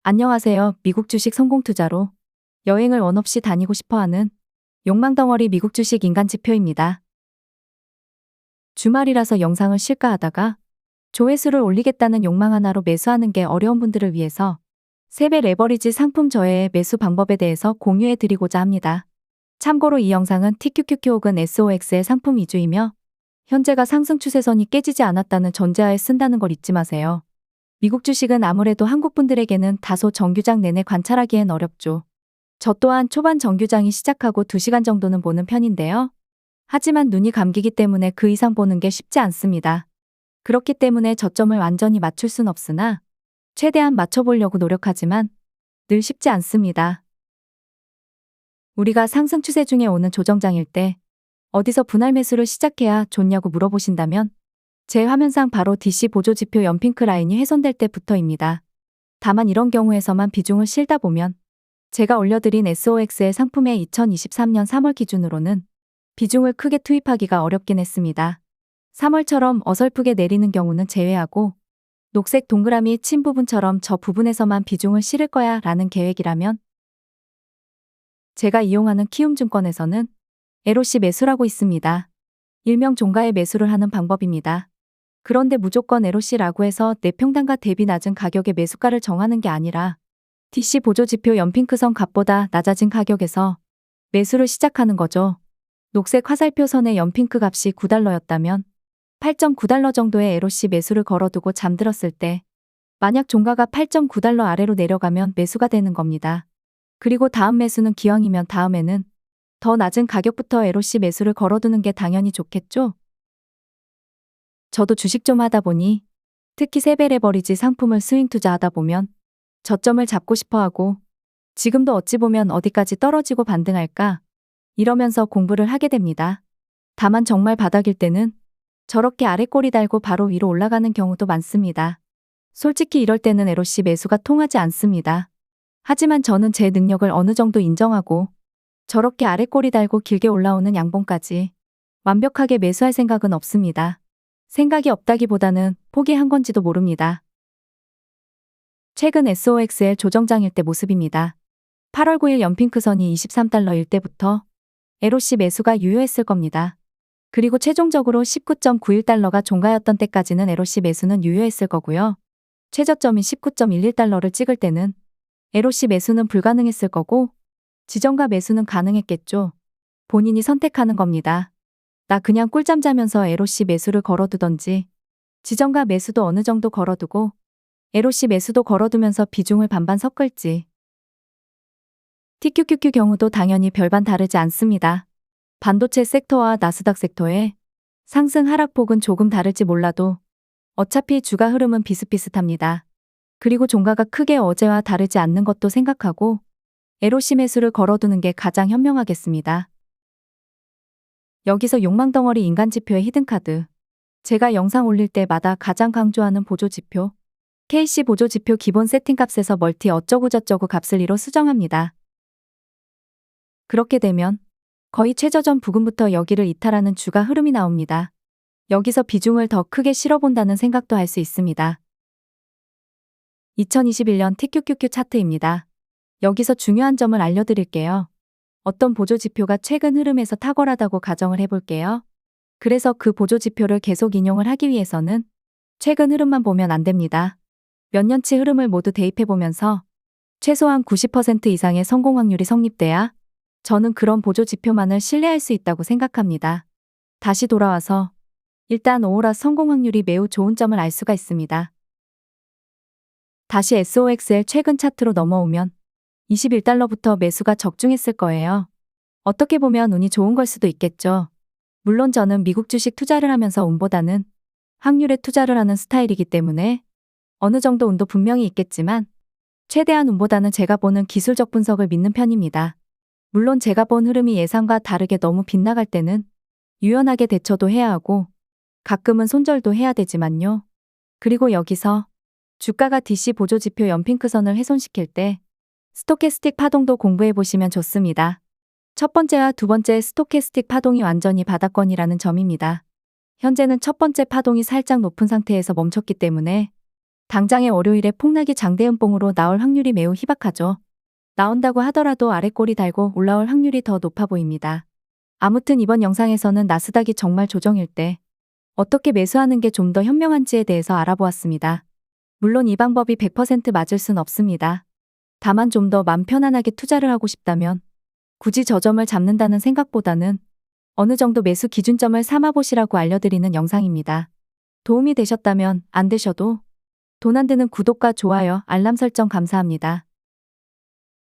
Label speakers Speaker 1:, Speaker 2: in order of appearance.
Speaker 1: 안녕하세요. 미국 주식 성공 투자로 여행을 원 없이 다니고 싶어하는 욕망덩어리 미국 주식 인간 지표입니다. 주말이라서 영상을 쉴까 하다가 조회수를 올리겠다는 욕망 하나로 매수하는 게 어려운 분들을 위해서 3배 레버리지 상품 저해의 매수 방법에 대해서 공유해 드리고자 합니다. 참고로 이 영상은 TQQQ 혹은 SOX의 상품 위주이며 현재가 상승 추세선이 깨지지 않았다는 전제하에 쓴다는 걸 잊지 마세요. 미국 주식은 아무래도 한국 분들에게는 다소 정규장 내내 관찰하기엔 어렵죠. 저 또한 초반 정규장이 시작하고 2시간 정도는 보는 편인데요. 하지만 눈이 감기기 때문에 그 이상 보는 게 쉽지 않습니다. 그렇기 때문에 저점을 완전히 맞출 순 없으나 최대한 맞춰보려고 노력하지만 늘 쉽지 않습니다. 우리가 상승 추세 중에 오는 조정장일 때 어디서 분할 매수를 시작해야 좋냐고 물어보신다면 제 화면상 바로 DC 보조지표 연핑크 라인이 훼손될 때부터입니다. 다만 이런 경우에서만 비중을 실다 보면 제가 올려드린 SOX의 상품의 2023년 3월 기준으로는 비중을 크게 투입하기가 어렵긴 했습니다. 3월처럼 어설프게 내리는 경우는 제외하고 녹색 동그라미 친 부분처럼 저 부분에서만 비중을 실을 거야 라는 계획이라면 제가 이용하는 키움증권에서는 LOC 매수라고 있습니다. 일명 종가에 매수를 하는 방법입니다. 그런데 무조건 LOC라고 해서 내 평단가 대비 낮은 가격에 매수가를 정하는 게 아니라 DC 보조지표 연핑크선 값보다 낮아진 가격에서 매수를 시작하는 거죠. 녹색 화살표 선의 연핑크 값이 9달러였다면 8.9달러 정도의 LOC 매수를 걸어두고 잠들었을 때 만약 종가가 8.9달러 아래로 내려가면 매수가 되는 겁니다. 그리고 다음 매수는 기왕이면 다음에는 더 낮은 가격부터 LOC 매수를 걸어두는 게 당연히 좋겠죠? 저도 주식 좀 하다 보니 특히 3배 레버리지 상품을 스윙 투자하다 보면 저점을 잡고 싶어 하고 지금도 어찌 보면 어디까지 떨어지고 반등할까 이러면서 공부를 하게 됩니다. 다만 정말 바닥일 때는 저렇게 아래 꼬리 달고 바로 위로 올라가는 경우도 많습니다. 솔직히 이럴 때는 LOC 매수가 통하지 않습니다. 하지만 저는 제 능력을 어느 정도 인정하고 저렇게 아래 꼬리 달고 길게 올라오는 양봉까지 완벽하게 매수할 생각은 없습니다. 생각이 없다기보다는 포기한 건지도 모릅니다. 최근 SOXL 조정장일 때 모습입니다. 8월 9일 연핑크선이 23달러일 때부터 LOC 매수가 유효했을 겁니다. 그리고 최종적으로 19.91달러가 종가였던 때까지는 LOC 매수는 유효했을 거고요. 최저점인 19.11달러를 찍을 때는 LOC 매수는 불가능했을 거고 지정가 매수는 가능했겠죠. 본인이 선택하는 겁니다. 나 그냥 꿀잠 자면서 LOC 매수를 걸어두던지 지정가 매수도 어느 정도 걸어두고 LOC 매수도 걸어두면서 비중을 반반 섞을지. TQQQ 경우도 당연히 별반 다르지 않습니다. 반도체 섹터와 나스닥 섹터의 상승 하락폭은 조금 다를지 몰라도 어차피 주가 흐름은 비슷비슷합니다. 그리고 종가가 크게 어제와 다르지 않는 것도 생각하고 LOC 매수를 걸어두는 게 가장 현명하겠습니다. 여기서 욕망덩어리 인간지표의 히든카드. 제가 영상 올릴 때마다 가장 강조하는 보조지표. KC 보조지표 기본 세팅값에서 멀티 어쩌고저쩌고 값을 2로 수정합니다. 그렇게 되면 거의 최저점 부근부터 여기를 이탈하는 주가 흐름이 나옵니다. 여기서 비중을 더 크게 실어본다는 생각도 할 수 있습니다. 2021년 TQQQ 차트입니다. 여기서 중요한 점을 알려드릴게요. 어떤 보조지표가 최근 흐름에서 탁월하다고 가정을 해볼게요. 그래서 그 보조지표를 계속 인용을 하기 위해서는 최근 흐름만 보면 안 됩니다. 몇 년치 흐름을 모두 대입해보면서 최소한 90% 이상의 성공 확률이 성립돼야 저는 그런 보조지표만을 신뢰할 수 있다고 생각합니다. 다시 돌아와서 일단 오호라 성공 확률이 매우 좋은 점을 알 수가 있습니다. 다시 SOXL 최근 차트로 넘어오면 21달러부터 매수가 적중했을 거예요. 어떻게 보면 운이 좋은 걸 수도 있겠죠. 물론 저는 미국 주식 투자를 하면서 운보다는 확률에 투자를 하는 스타일이기 때문에 어느 정도 운도 분명히 있겠지만 최대한 운보다는 제가 보는 기술적 분석을 믿는 편입니다. 물론 제가 본 흐름이 예상과 다르게 너무 빗나갈 때는 유연하게 대처도 해야 하고 가끔은 손절도 해야 되지만요. 그리고 여기서 주가가 DC 보조지표 연핑크선을 훼손시킬 때 스토캐스틱 파동도 공부해보시면 좋습니다. 첫 번째와 두 번째 스토캐스틱 파동이 완전히 바닥권이라는 점입니다. 현재는 첫 번째 파동이 살짝 높은 상태에서 멈췄기 때문에 당장의 월요일에 폭락이 장대음봉으로 나올 확률이 매우 희박하죠. 나온다고 하더라도 아랫골이 달고 올라올 확률이 더 높아 보입니다. 아무튼 이번 영상에서는 나스닥이 정말 조정일 때 어떻게 매수하는 게 좀 더 현명한지에 대해서 알아보았습니다. 물론 이 방법이 100% 맞을 순 없습니다. 다만 좀 더 맘 편안하게 투자를 하고 싶다면 굳이 저점을 잡는다는 생각보다는 어느 정도 매수 기준점을 삼아보시라고 알려드리는 영상입니다. 도움이 되셨다면 안 되셔도 돈 안 드는 구독과 좋아요, 알람 설정 감사합니다.